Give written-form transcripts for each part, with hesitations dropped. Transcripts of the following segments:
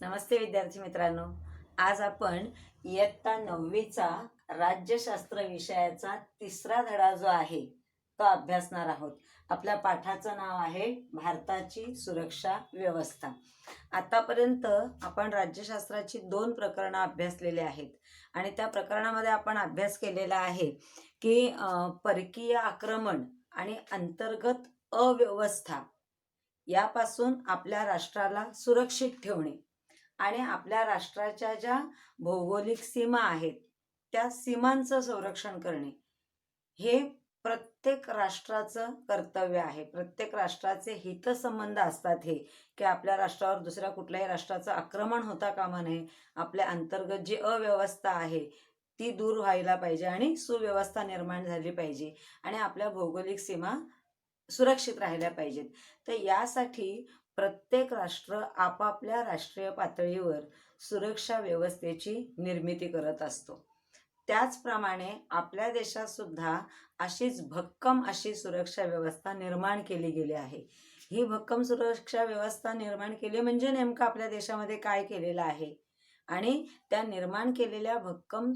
नमस्ते विद्यार्थी मित्रांनो. आज आपण इयत्ता 9वीचा राज्यशास्त्र विषयाचा तिसरा धडा जो आहे तो अभ्यासणार आहोत. आपल्या पाठाचं नाव आहे भारताची सुरक्षा व्यवस्था. आतापर्यंत आपण राज्यशास्त्राची 2 प्रकरणं अभ्यासलेली आहेत आणि त्या प्रकरणामध्ये आपण अभ्यास केलेला आहे की परकीय आक्रमण आणि अंतर्गत अव्यवस्था यापासून आपल्या राष्ट्राला सुरक्षित ठेवणे आणि आपल्या राष्ट्राच्या ज्या भौगोलिक सीमा आहेत त्या सीमांचं संरक्षण करणे हे प्रत्येक राष्ट्राचं कर्तव्य आहे. प्रत्येक राष्ट्राचे हितसंबंध असतात हे की आपल्या राष्ट्रावर दुसऱ्या कुठल्याही राष्ट्राचं आक्रमण होता कामा नये. आपल्या अंतर्गत जी अव्यवस्था आहे ती दूर व्हायला पाहिजे आणि सुव्यवस्था निर्माण झाली पाहिजे आणि आपल्या भौगोलिक सीमा सुरक्षित राहिल्या पाहिजेत. तर यासाठी प्रत्येक राष्ट्र आपापल्या राष्ट्रीय पातळीवर सुरक्षा व्यवस्थेची निर्मिती करत असतो. त्याचप्रमाणे आपल्या देशात सुद्धा अशीच भक्कम अशी सुरक्षा व्यवस्था निर्माण केली गेली आहे. ही भक्कम सुरक्षा व्यवस्था निर्माण केली म्हणजे नेमकं आपल्या देशामध्ये काय केलेलं आहे आणि त्या निर्माण केलेल्या भक्कम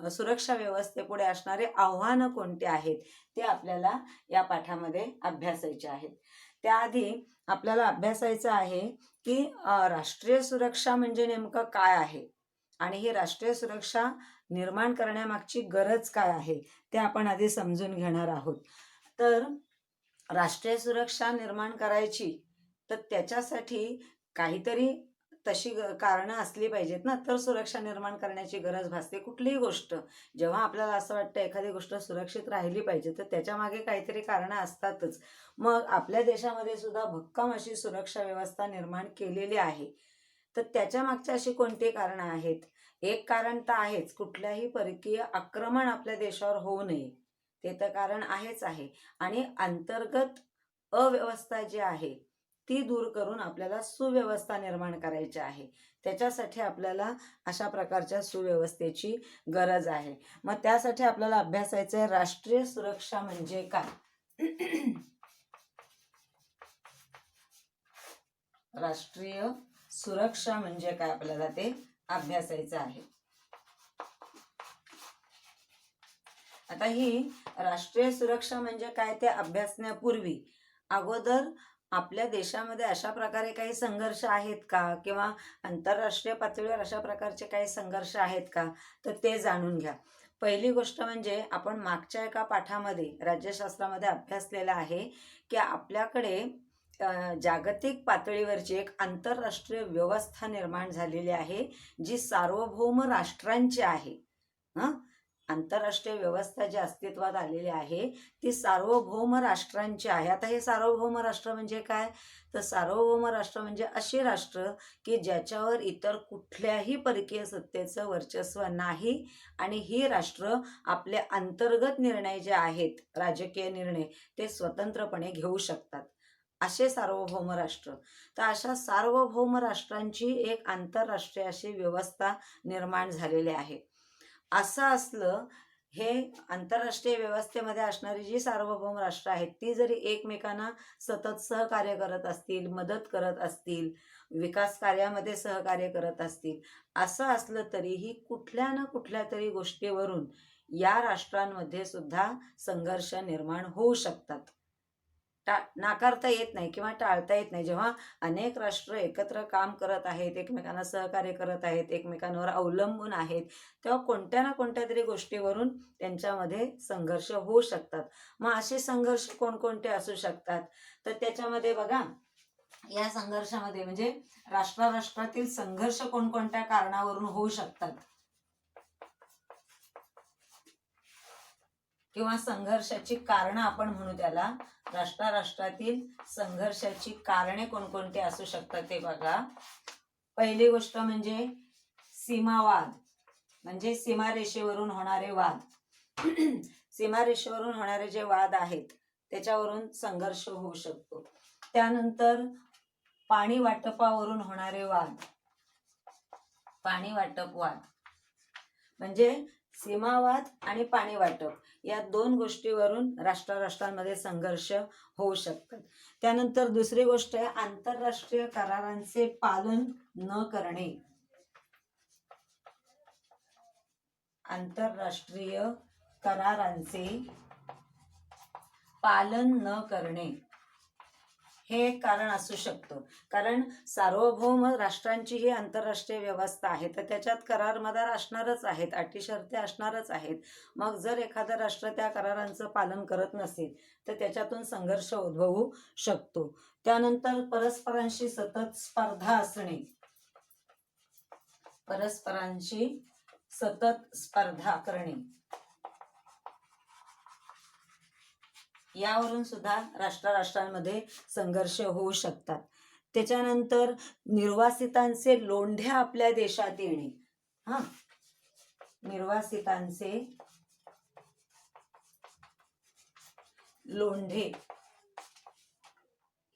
सुरक्षा व्यवस्थेपुढे असणारे आव्हानं कोणते आहेत ते आपल्याला या पाठामध्ये अभ्यासायचे आहेत. त्याआधी आपल्याला अभ्यासायचं आहे की राष्ट्रीय सुरक्षा म्हणजे नेमकं काय आहे आणि ही राष्ट्रीय सुरक्षा निर्माण करण्यामागची गरज काय आहे ते आपण आधी समजून घेणार आहोत. तर राष्ट्रीय सुरक्षा निर्माण करायची तर त्याच्यासाठी काहीतरी तशी कारणं असली पाहिजेत ना, तर सुरक्षा निर्माण करण्याची गरज भासते. कुठलीही गोष्ट जेव्हा आपल्याला असं वाटतं एखादी गोष्ट सुरक्षित राहिली पाहिजे तर त्याच्या मागे काहीतरी कारणं असतातच. मग आपल्या देशामध्ये सुद्धा भक्कम अशी सुरक्षा व्यवस्था निर्माण केलेली आहे. तर त्याच्या मागची अशी कोणती कारणं आहेत? एक कारण तर आहेच, कुठल्याही परकीय आक्रमण आपल्या देशावर होऊ नये, ते तर कारण आहेच आहे. आणि अंतर्गत अव्यवस्था जी आहे ती दूर करून आपल्याला सुव्यवस्था निर्माण करायची आहे. त्याच्यासाठी आपल्याला अशा प्रकारच्या सुव्यवस्थेची गरज आहे. मग त्यासाठी आपल्याला अभ्यासायचं आहे राष्ट्रीय सुरक्षा म्हणजे काय. राष्ट्रीय सुरक्षा म्हणजे काय आपल्याला ते अभ्यासायचं आहे. आता ही राष्ट्रीय सुरक्षा म्हणजे काय ते अभ्यासण्यापूर्वी अगोदर आपल्या देशामध्ये अशा प्रकारे काही संघर्ष आहेत का किंवा आंतरराष्ट्रीय पातळीवर अशा प्रकारचे काही संघर्ष आहेत का तर ते जाणून घ्या. पहिली गोष्ट म्हणजे आपण मागच्या एका पाठामध्ये राज्यशास्त्रामध्ये अभ्यासलेलं आहे की आपल्याकडे जागतिक पातळीवरची एक आंतरराष्ट्रीय व्यवस्था निर्माण झालेली आहे जी सार्वभौम राष्ट्रांची आहे. आंतरराष्ट्रीय व्यवस्था जी अस्तित्वात आलेली आहे ती सार्वभौम राष्ट्रांची आहे. आता हे सार्वभौम राष्ट्र म्हणजे काय, तर सार्वभौम राष्ट्र म्हणजे अशी राष्ट्र की ज्याच्यावर इतर कुठल्याही परकीय सत्तेचं वर्चस्व नाही आणि ही राष्ट्र आपले अंतर्गत निर्णय जे आहेत राजकीय निर्णय ते स्वतंत्रपणे घेऊ शकतात, असे सार्वभौम राष्ट्र. तर अशा सार्वभौम राष्ट्रांची एक आंतरराष्ट्रीय अशी व्यवस्था निर्माण झालेली आहे. असं असलं हे आंतरराष्ट्रीय व्यवस्थेमध्ये असणारी जी सार्वभौम राष्ट्र आहेत ती जरी एकमेकांना सतत सहकार्य करत असतील, मदत करत असतील, विकास कार्यामध्ये सहकार्य करत असतील, असं असलं तरीही कुठल्या ना कुठल्या तरी गोष्टीवरून या राष्ट्रांमध्ये सुद्धा संघर्ष निर्माण होऊ शकतात. नाकारता येत नाही किंवा टाळता येत नाही. जेव्हा अनेक राष्ट्र एकत्र काम करत आहेत, एकमेकांना सहकार्य करत आहेत, एकमेकांवर अवलंबून आहेत, तेव्हा कोणत्या ना कोणत्या तरी गोष्टीवरून त्यांच्यामध्ये संघर्ष होऊ शकतात. मग असे संघर्ष कोणकोणते असू शकतात तर त्याच्यामध्ये बघा, या संघर्षामध्ये म्हणजे राष्ट्रातील संघर्ष कोणकोणत्या कारणावरून होऊ शकतात किंवा संघर्षाची कारणं आपण म्हणू त्याला. राष्ट्रातील संघर्षाची कारणे कोणकोणती असू शकतात ते बघा. पहिली गोष्ट म्हणजे सीमावाद, म्हणजे सीमारेषेवरून होणारे वाद. सीमारेषेवरून होणारे जे वाद आहेत त्याच्यावरून संघर्ष होऊ शकतो. त्यानंतर पाणी वाटपावरून होणारे वाद. पाणी वाटप वाद म्हणजे सीमावाद आणि पाणी वाटप या दोन गोष्टीवरून राष्ट्रांमध्ये संघर्ष होऊ शकतात. त्यानंतर दुसरी गोष्ट आहे आंतरराष्ट्रीय करारांचे पालन न करणे. आंतरराष्ट्रीय करारांचे पालन न करणे हे एक कारण असू शकतं. कारण सार्वभौम राष्ट्रांची ही आंतरराष्ट्रीय व्यवस्था आहे, तर त्याच्यात करारमदार असणारच आहेत, अटी शर्ती असणारच आहेत. मग जर एखादं राष्ट्र त्या करारांचं पालन करत नसेल तर त्याच्यातून संघर्ष उद्भवू शकतो. त्यानंतर परस्परांशी सतत स्पर्धा असणे. परस्परांशी सतत स्पर्धा करणे यावरून सुद्धा राष्ट्रांमध्ये संघर्ष होऊ शकतात. त्याच्यानंतर निर्वासितांचे लोंढे आपल्या देशात येणे. निर्वासितांचे लोंढे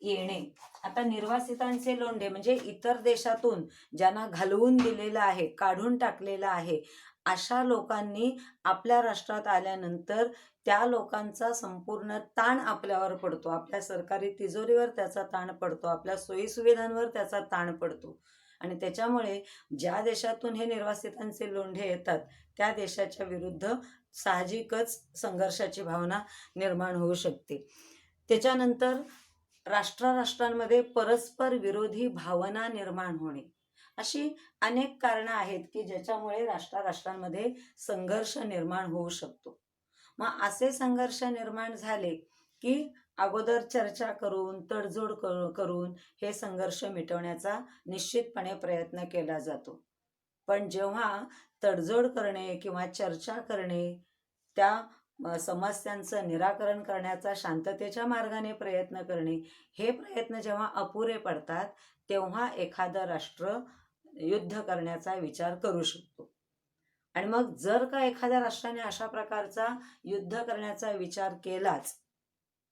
येणे. आता निर्वासितांचे लोंढे म्हणजे इतर देशातून ज्यांना घालवून दिलेलं आहे, काढून टाकलेलं आहे, अशा लोकांनी आपल्या राष्ट्रात आल्यानंतर त्या लोकांचा संपूर्ण ताण आपल्यावर पडतो. आपल्या सरकारी तिजोरीवर त्याचा ताण पडतो, आपल्या सोयीसुविधांवर त्याचा ताण पडतो. आणि त्याच्यामुळे ज्या देशातून हे निर्वासितांचे लोंढे येतात त्या देशाच्या विरुद्ध साहजिकच संघर्षाची भावना निर्माण होऊ शकते. त्याच्यानंतर राष्ट्रांमध्ये परस्पर विरोधी भावना निर्माण होणे. अशी अनेक कारणं आहेत की ज्याच्यामुळे राष्ट्रांमध्ये संघर्ष निर्माण होऊ शकतो. मग असे संघर्ष निर्माण झाले की अगोदर चर्चा करून तडजोड करून हे संघर्ष मिटवण्याचा निश्चितपणे प्रयत्न केला जातो. पण जेव्हा तडजोड करणे किंवा चर्चा करणे, त्या समस्यांचं निराकरण करण्याचा शांततेच्या मार्गाने प्रयत्न करणे, हे प्रयत्न जेव्हा अपुरे पडतात तेव्हा एखादं राष्ट्र युद्ध करण्याचा विचार करू शकतो. आणि मग जर का एखाद्या राष्ट्राने अशा प्रकारचा युद्ध करण्याचा विचार केलाच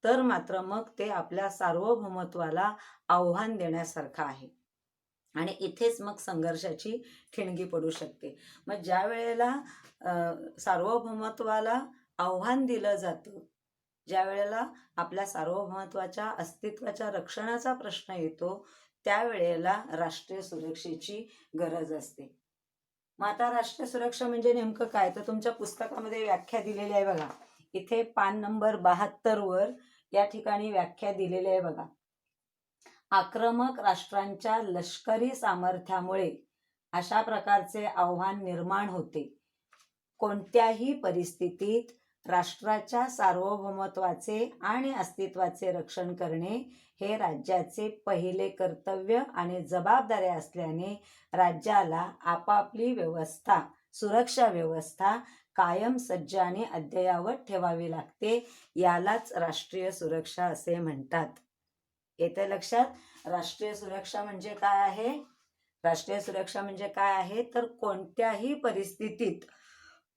तर मात्र मग ते आपल्या सार्वभौमत्वाला आव्हान देण्यासारखं आहे आणि इथेच मग संघर्षाची ठिणगी पडू शकते. मग ज्या वेळेला सार्वभौमत्वाला आव्हान दिलं जातं, ज्या वेळेला आपल्या सार्वभौमत्वाच्या अस्तित्वाच्या रक्षणाचा प्रश्न येतो त्यावेळेला राष्ट्रीय सुरक्षेची गरज असते. मग आता राष्ट्रीय सुरक्षा म्हणजे नेमकं काय, तर तुमच्या पुस्तकामध्ये व्याख्या दिलेली आहे बघा. इथे पान नंबर 72 वर या ठिकाणी व्याख्या दिलेली आहे बघा. आक्रमक राष्ट्रांच्या लष्करी सामर्थ्यामुळे अशा प्रकारचे आव्हान निर्माण होते. कोणत्याही परिस्थितीत राष्ट्राच्या सार्वभौमत्वाचे आणि अस्तित्वाचे रक्षण करणे हे राज्याचे पहिले कर्तव्य आणि जबाबदारी असल्याने राज्याला आपापली व्यवस्था, सुरक्षा व्यवस्था कायम सज्ज आणि अद्ययावत ठेवावी लागते. यालाच राष्ट्रीय सुरक्षा असे म्हणतात. येते लक्षात? राष्ट्रीय सुरक्षा म्हणजे काय आहे? राष्ट्रीय सुरक्षा म्हणजे काय आहे तर कोणत्याही परिस्थितीत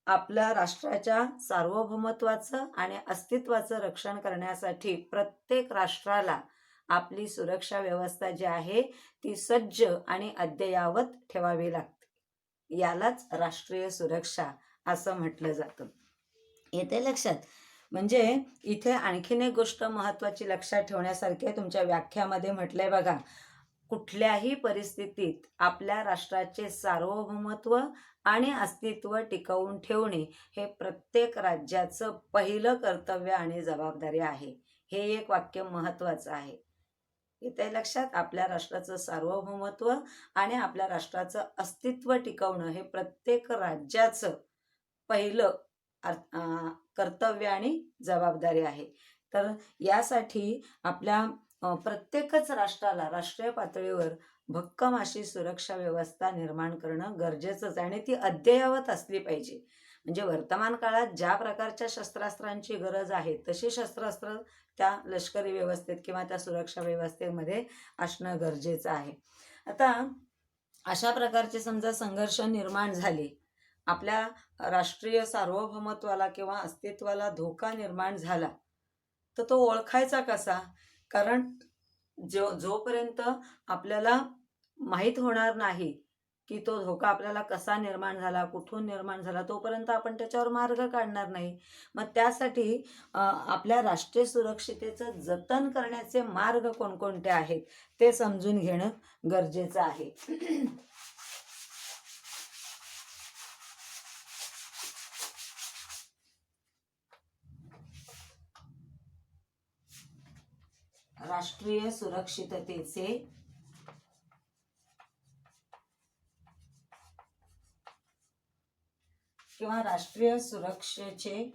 आपल्या राष्ट्राच्या सार्वभौमत्वाचं आणि अस्तित्वाचं रक्षण करण्यासाठी प्रत्येक राष्ट्राला आपली सुरक्षा व्यवस्था जी आहे ती सज्ज आणि अद्ययावत ठेवावी लागते. यालाच राष्ट्रीय सुरक्षा असं म्हटलं जातं. येते लक्षात? म्हणजे इथे आणखीन एक गोष्ट महत्त्वाची लक्षात ठेवण्यासारखी आहे. तुमच्या व्याख्यामध्ये म्हटलंय बघा, कुठल्याही परिस्थितीत आपल्या राष्ट्राचे सार्वभौमत्व आणि अस्तित्व टिकवून ठेवणे हे प्रत्येक राज्याचं पहिलं कर्तव्य आणि जबाबदारी आहे. हे एक वाक्य महत्त्वाचं आहे. येते लक्षात? आपल्या राष्ट्राचं सार्वभौमत्व आणि आपल्या राष्ट्राचं अस्तित्व टिकवणं हे प्रत्येक राज्याचं पहिलं कर्तव्य आणि जबाबदारी आहे. तर यासाठी आपल्या प्रत्येकच राष्ट्राला राष्ट्रीय पातळीवर भक्कम अशी सुरक्षा व्यवस्था निर्माण करणं गरजेचंच आहे आणि ती अद्ययावत असली पाहिजे. म्हणजे वर्तमान काळात ज्या प्रकारच्या शस्त्रास्त्रांची गरज आहे तशी शस्त्रास्त्र त्या लष्करी व्यवस्थेत किंवा त्या सुरक्षा व्यवस्थेमध्ये असणं गरजेचं आहे. आता अशा प्रकारचे समजा संघर्ष निर्माण झाले, आपल्या राष्ट्रीय सार्वभौमत्वाला किंवा अस्तित्वाला धोका निर्माण झाला तर तो ओळखायचा कसा? कारण जोपर्यंत आपल्याला माहीत होणार नाही की तो धोका आपल्याला कसा निर्माण झाला, कुठून निर्माण झाला, तोपर्यंत आपण त्याच्यावर मार्ग काढणार नाही. मग त्यासाठी आपल्या राष्ट्रीय सुरक्षितेचं जतन करण्याचे मार्ग कोणकोणते आहेत ते समजून घेणं गरजेचं आहे. राष्ट्रीय सुरक्षिततेचे किंवा राष्ट्रीय सुरक्षेचे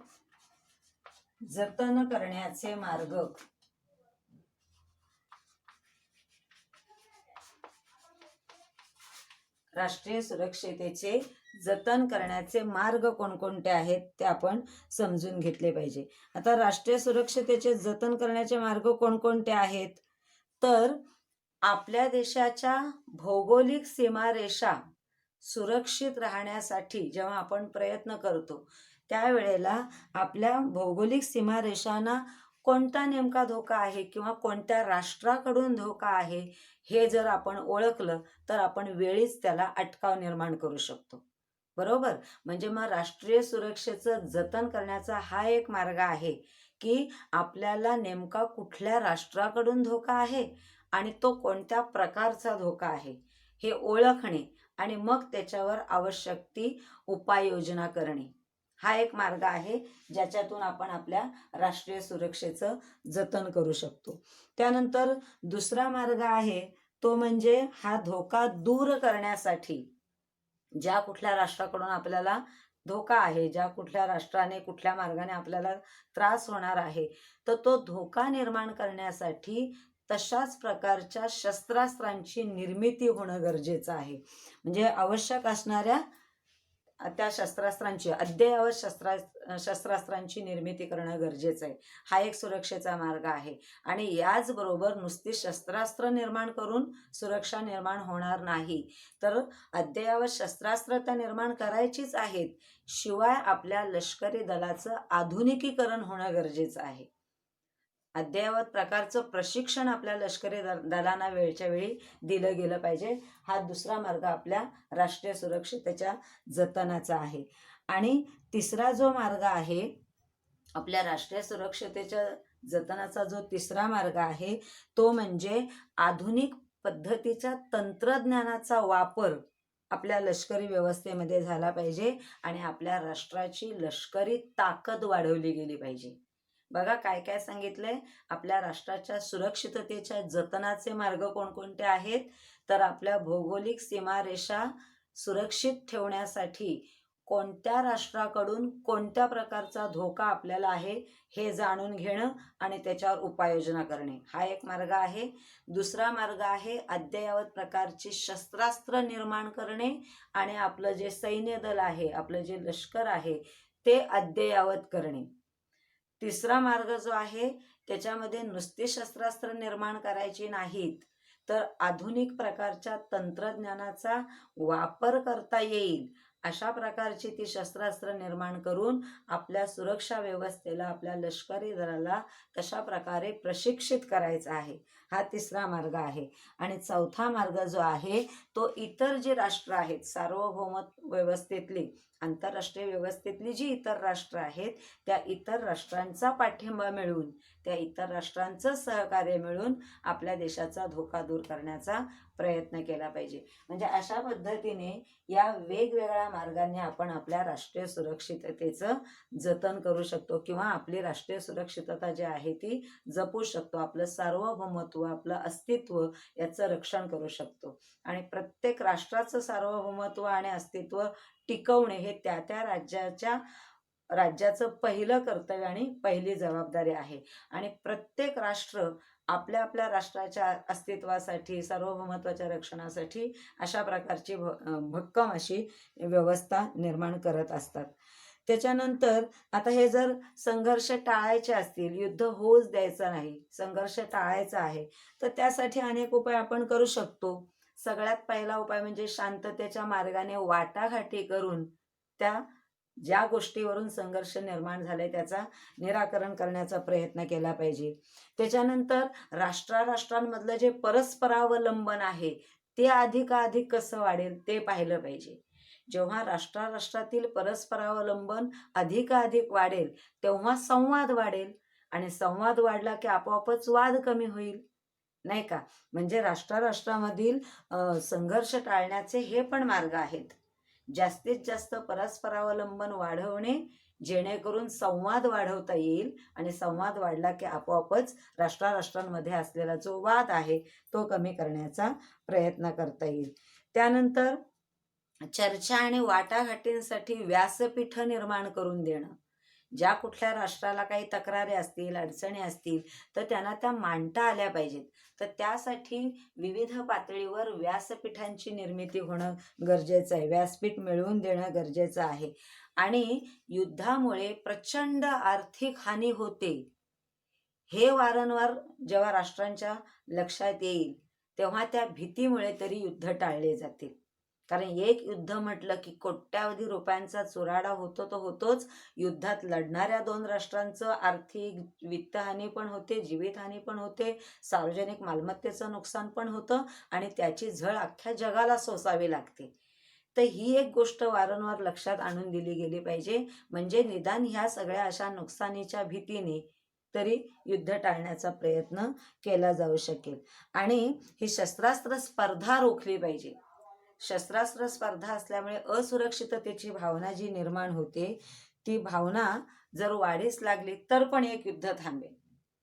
जतन करण्याचे मार्ग. राष्ट्रीय सुरक्षितेचे जतन करण्याचे मार्ग कोणकोणते आहेत ते आपण समजून घेतले पाहिजे. आता राष्ट्रीय सुरक्षितेचे जतन करण्याचे मार्ग कोणकोणते आहेत, तर आपल्या देशाच्या भौगोलिक सीमारेषा सुरक्षित राहण्यासाठी जेव्हा आपण प्रयत्न करतो त्यावेळेला आपल्या भौगोलिक सीमारेषांना कोणता नेमका धोका आहे किंवा कोणत्या राष्ट्राकडून धोका आहे हे जर आपण ओळखलं तर आपण वेळीच त्याला अटकाव निर्माण करू शकतो. बरोबर. म्हणजे मग राष्ट्रीय सुरक्षेचं जतन करण्याचा हा एक मार्ग आहे की आपल्याला नेमका कुठल्या राष्ट्राकडून धोका आहे आणि तो कोणत्या प्रकारचा धोका आहे हे ओळखणे आणि मग त्याच्यावर आवश्यक ती उपाययोजना करणे हा एक मार्ग आहे ज्याच्यातून आपण आपल्या राष्ट्रीय सुरक्षेचं जतन करू शकतो. त्यानंतर दुसरा मार्ग आहे तो म्हणजे हा धोका दूर करण्यासाठी ज्या कुठल्या राष्ट्राकडून आपल्याला धोका आहे, ज्या कुठल्या राष्ट्राने कुठल्या मार्गाने आपल्याला त्रास होणार आहे, तर तो धोका निर्माण करण्यासाठी तशाच प्रकारच्या शस्त्रास्त्रांची निर्मिती होणं गरजेचं आहे. म्हणजे आवश्यक असणाऱ्या त्या शस्त्रास्त्रांची अद्ययावत शस्त्रास्त्रांची निर्मिती करणं गरजेचं आहे. हा एक सुरक्षेचा मार्ग आहे. आणि याचबरोबर नुसती शस्त्रास्त्र निर्माण करून सुरक्षा निर्माण होणार नाही, तर अद्ययावत शस्त्रास्त्र त्या निर्माण करायचीच आहेत, शिवाय आपल्या लष्करी दलाचं आधुनिकीकरण होणं गरजेचं आहे. अद्ययावत प्रकारचं प्रशिक्षण आपल्या लष्करी दलांना वेळच्या वेळी दिलं गेलं पाहिजे. हा दुसरा मार्ग आपल्या राष्ट्रीय सुरक्षितेच्या जतनाचा आहे. आणि तिसरा जो मार्ग आहे आपल्या राष्ट्रीय सुरक्षितेच्या जतनाचा जो तिसरा मार्ग आहे तो म्हणजे आधुनिक पद्धतीच्या तंत्रज्ञानाचा वापर आपल्या लष्करी व्यवस्थेमध्ये झाला पाहिजे आणि आपल्या राष्ट्राची लष्करी ताकद वाढवली गेली पाहिजे. बघा काय काय सांगितलंय. आपल्या राष्ट्राच्या सुरक्षिततेच्या जतनाचे मार्ग कोणकोणते आहेत, तर आपल्या भौगोलिक सीमारेषा सुरक्षित ठेवण्यासाठी कोणत्या राष्ट्राकडून कोणत्या प्रकारचा धोका आपल्याला आहे हे जाणून घेणं आणि त्याच्यावर उपाययोजना करणे हा एक मार्ग आहे. दुसरा मार्ग आहे अद्ययावत प्रकारची शस्त्रास्त्र निर्माण करणे आणि आपलं जे सैन्य दल आहे, आपलं जे लष्कर आहे ते अद्ययावत करणे. तिसरा मार्ग जो आहे त्याच्यामध्ये नुसती शस्त्रास्त्र निर्माण करायची नाहीत, तर आधुनिक प्रकारच्या तंत्रज्ञानाचा वापर करता येईल अशा प्रकारची ती शस्त्रास्त्र निर्माण करून आपल्या सुरक्षा व्यवस्थेला, आपल्या लष्करी दलाला तशा प्रकारे प्रशिक्षित करायचा आहे. हा तिसरा मार्ग आहे. आणि चौथा मार्ग जो आहे तो इतर जी राष्ट्र आहेत, सार्वभौम व्यवस्थेतली, आंतरराष्ट्रीय व्यवस्थेतली जी इतर राष्ट्र आहेत त्या इतर राष्ट्रांचा पाठिंबा मिळवून, त्या इतर राष्ट्रांचं सहकार्य मिळून आपल्या देशाचा धोका दूर करण्याचा प्रयत्न केला पाहिजे. म्हणजे अशा पद्धतीने या वेगवेगळ्या मार्गांनी आपण आपल्या राष्ट्रीय सुरक्षिततेचं जतन करू शकतो किंवा आपली राष्ट्रीय सुरक्षितता जी आहे ती जपू शकतो. आपलं सार्वभौमत्व, आपलं अस्तित्व याचं रक्षण करू शकतो. आणि प्रत्येक राष्ट्राचं सार्वभौमत्व आणि अस्तित्व टिकवणे हे त्या त्या राज्याचं पहिलं कर्तव्य आणि पहिली जबाबदारी आहे. आणि प्रत्येक राष्ट्र आपल्या आपल्या राष्ट्राच्या अस्तित्वासाठी, सार्वभौमत्वाच्या रक्षणासाठी अशा प्रकारची भक्कम अशी व्यवस्था निर्माण करत असतात. त्याच्यानंतर आता हे जर संघर्ष टाळायचे असतील, युद्ध होऊच द्यायचं नाही, संघर्ष टाळायचा आहे, तर त्यासाठी अनेक उपाय आपण करू शकतो. सगळ्यात पहिला उपाय म्हणजे शांततेच्या मार्गाने वाटाघाटी करून त्या ज्या गोष्टीवरून संघर्ष निर्माण झाले त्याचा निराकरण करण्याचा प्रयत्न केला पाहिजे. त्याच्यानंतर राष्ट्रांमधलं जे परस्परावलंबन आहे ते अधिकाधिक कसं वाढेल ते पाहिलं पाहिजे. जेव्हा राष्ट्राराष्ट्रातील परस्परावलंबन अधिकाधिक वाढेल तेव्हा संवाद वाढेल, आणि संवाद वाढला की आपोआपच वाद कमी होईल, नाही का? म्हणजे राष्ट्राराष्ट्रामधील संघर्ष टाळण्याचे हे पण मार्ग आहेत. जास्तीत जास्त परस्परावलंबन वाढवणे, जेणेकरून संवाद वाढवता येईल, आणि संवाद वाढला की आपोआपच राष्ट्राराष्ट्रांमध्ये असलेला जो वाद आहे तो कमी करण्याचा प्रयत्न करता येईल. त्यानंतर चर्चा आणि वाटाघाटींसाठी व्यासपीठ निर्माण करून देणं. ज्या कुठल्या राष्ट्राला काही तक्रारी असतील, अडचणी असतील, तर त्यांना त्या मांडता आल्या पाहिजेत. तर त्यासाठी विविध पातळीवर व्यासपीठांची निर्मिती होणं गरजेचं आहे. व्यासपीठ मिळवून देणं गरजेचं आहे. आणि युद्धामुळे प्रचंड आर्थिक हानी होते, हे वारंवार जेव्हा राष्ट्रांच्या लक्षात येईल तेव्हा त्या भीतीमुळे तरी युद्ध टाळले जातील. कारण एक युद्ध म्हटलं की कोट्यावधी रुपयांचा चुराडा होतो तो होतोच. युद्धात लढणाऱ्या दोन राष्ट्रांचं आर्थिक वित्तहानी पण होते, जीवितहानी पण होते, सार्वजनिक मालमत्तेचं नुकसान पण होतं, आणि त्याची झळ अख्ख्या जगाला सोसावी लागते. तर ही एक गोष्ट वारंवार लक्षात आणून दिली गेली पाहिजे, म्हणजे निदान ह्या सगळ्या अशा नुकसानीच्या भीतीने तरी युद्ध टाळण्याचा प्रयत्न केला जाऊ शकेल. आणि ही शस्त्रास्त्र स्पर्धा रोखली पाहिजे. शस्त्रास्त्र स्पर्धा असल्यामुळे असुरक्षिततेची भावना जी निर्माण होते, ती भावना जर वाढीस लागली तर पण एक युद्ध थांबेल.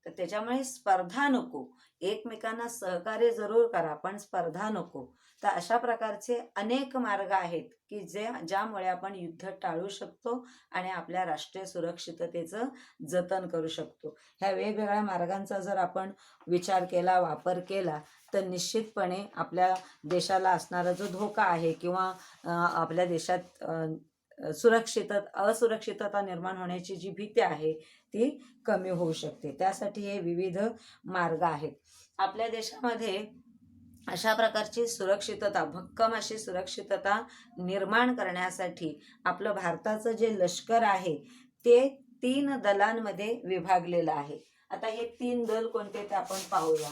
तर त्याच्यामुळे स्पर्धा नको, एकमेकांना सहकार्य जरूर करा पण स्पर्धा नको. तर अशा प्रकारचे अनेक मार्ग आहेत की ज्यामुळे आपण युद्ध टाळू शकतो आणि आपल्या राष्ट्रीय सुरक्षिततेचं जतन करू शकतो. ह्या वेगवेगळ्या मार्गांचा जर आपण विचार केला, वापर केला, तर निश्चितपणे आपल्या देशाला असणारा जो धोका आहे किंवा आपल्या देशात असुरक्षितता निर्माण होण्याची जी भीती आहे ती कमी होऊ शकते. त्यासाठी हे विविध मार्ग आहेत. आपल्या देशामध्ये अशा प्रकारची सुरक्षितता, भक्कम अशी सुरक्षितता निर्माण करण्यासाठी आपलं भारताचं जे लष्कर आहे ते 3 दलांमध्ये विभागलेलं आहे. आता हे 3 दल कोणते ते आपण पाहूया.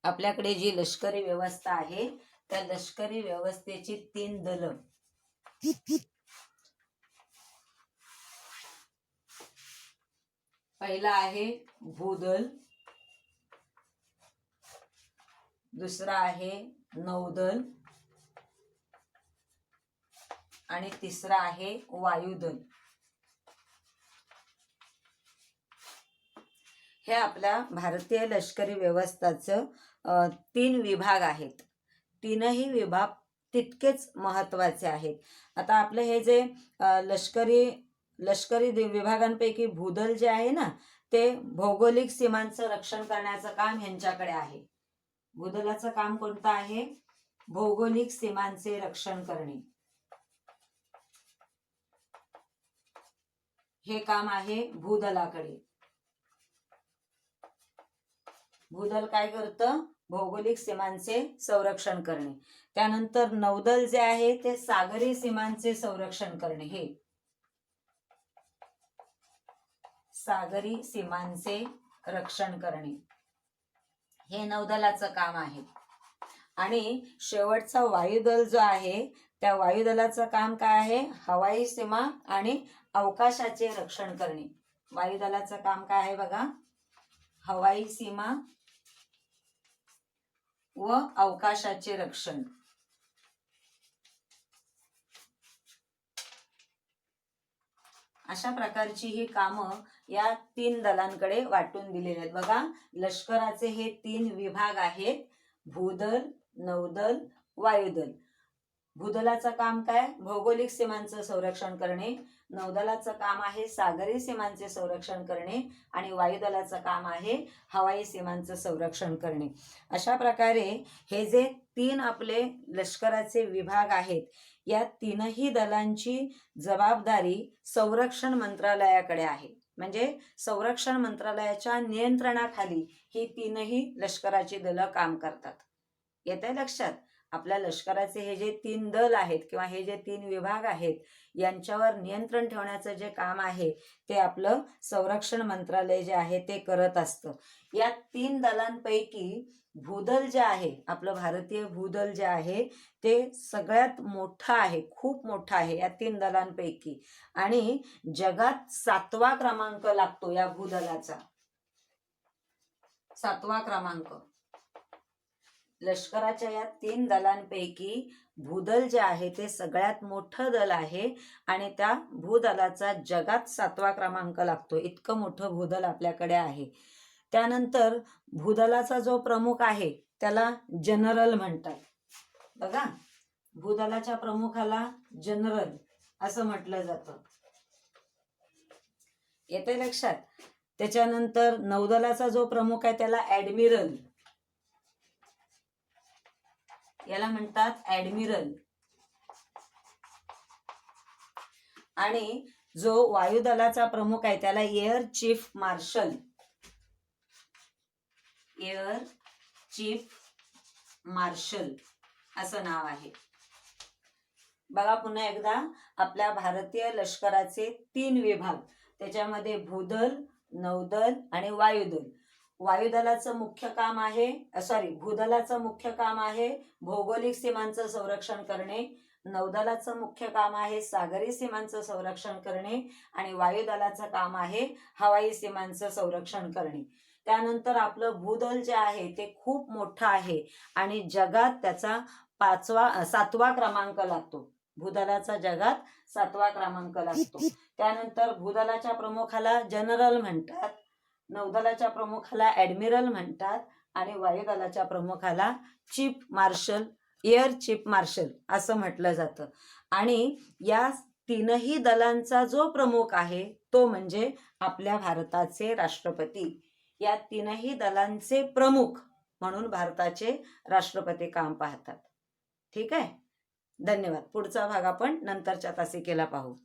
आपल्याकडे जी लष्करी व्यवस्था आहे त्या लष्करी व्यवस्थेची 3 दल. पहिला आहे भूदल, दुसरा आहे नौदल, आणि तिसरा आहे वायुदल. हे आपल्या भारतीय लष्करी व्यवस्थेचं 3 विभाग आहेत. 3ही विभाग तितकेच महत्त्वाचे आहेत. आता आपलं हे जे लष्करी विभागांपैकी भूदल जे आहे ना, ते भौगोलिक सीमांचं रक्षण करण्याचं काम ह्यांच्याकडे आहे. भूदलाचं काम कोणतं आहे? भौगोलिक सीमांचे रक्षण करणे, हे काम आहे भूदलाकडे. भूदल काय करतं? भौगोलिक सीमांचे संरक्षण करणे. त्यानंतर नौदल जे आहे ते सागरी सीमांचे संरक्षण करणे, हे सागरी सीमांचे रक्षण करणे हे नौदलाचं काम आहे. आणि शेवटचा वायुदल जो आहे त्या वायुदलाचं काम काय आहे? हवाई सीमा आणि अवकाशाचे रक्षण करणे. वायुदलाचं काम काय आहे बघा? हवाई सीमा व अवकाशाचे रक्षण. अशा प्रकारची ही कामं या 3 दलांकडे वाटून दिलेली आहेत. बघा, लष्कराचे हे 3 विभाग आहेत: भूदल, नौदल, वायुदल. भूदलाचं काम काय? भौगोलिक सीमांचं संरक्षण करणे. नौदलाचं काम आहे सागरी सीमांचे संरक्षण करणे, आणि वायुदलाचं काम आहे हवाई सीमांचं संरक्षण करणे. अशा प्रकारे हे जे 3 आपले लष्कराचे विभाग आहेत, या 3ही दलांची जबाबदारी संरक्षण मंत्रालयाकडे आहे. म्हणजे संरक्षण मंत्रालयाच्या नियंत्रणाखाली ही 3ही लष्कराची दलं काम करतात. येतंय लक्षात? आपल्या लष्कराचे हे जे 3 दल आहेत किंवा हे जे 3 विभाग आहेत यांच्यावर नियंत्रण ठेवण्याचं जे काम आहे ते आपलं संरक्षण मंत्रालय जे आहे ते करत असतं. या 3 दलांपैकी भूदल जे आहे, आपलं भारतीय भूदल जे आहे ते सगळ्यात मोठं आहे, खूप मोठं आहे या 3 दलांपैकी, आणि जगात 7वा क्रमांक लागतो या भूदलाचा. 7वा क्रमांक. लष्कराच्या या 3 दलांपैकी भूदल जे आहे ते सगळ्यात मोठं दल आहे आणि त्या भूदलाचा जगात 7वा क्रमांक लागतो. इतकं मोठं भूदल आपल्याकडे आहे. त्यानंतर भूदलाचा जो प्रमुख आहे त्याला जनरल म्हणतात. बघा, भूदलाच्या प्रमुखाला जनरल असं म्हटलं जातं. येते लक्षात? त्याच्यानंतर नौदलाचा जो प्रमुख आहे त्याला ऍडमिरल, याला म्हणतात ऍडमिरल. आणि जो वायुदलाचा प्रमुख आहे त्याला air chief marshal, air chief marshal असं नाव आहे. बघा पुन्हा एकदा, आपल्या भारतीय लष्कराचे 3 विभाग, त्याच्यामध्ये भूदल, नौदल आणि वायुदल. वायुदलाचं मुख्य काम आहे, भूदलाचं मुख्य काम आहे भौगोलिक सीमांचं संरक्षण करणे, नौदलाचं मुख्य काम आहे सागरी सीमांचं संरक्षण करणे आणि वायुदलाचं काम आहे हवाई सीमांचं संरक्षण करणे. त्यानंतर आपलं भूदल जे आहे ते खूप मोठं आहे आणि जगात त्याचा 7वा क्रमांक लागतो. भूदलाचा जगात 7वा क्रमांक लागतो. त्यानंतर भूदलाच्या प्रमुखाला जनरल म्हणतात, नौदलाच्या प्रमुखाला ऍडमिरल म्हणतात आणि वायुदलाच्या प्रमुखाला chief marshal, air chief marshal असं म्हटलं जातं. आणि या 3ही दलांचा जो प्रमुख आहे तो म्हणजे आपल्या भारताचे राष्ट्रपती. या 3ही दलांचे प्रमुख म्हणून भारताचे राष्ट्रपती काम पाहतात. ठीक आहे, धन्यवाद. पुढचा भाग आपण नंतरच्या तासिकेला पाहू.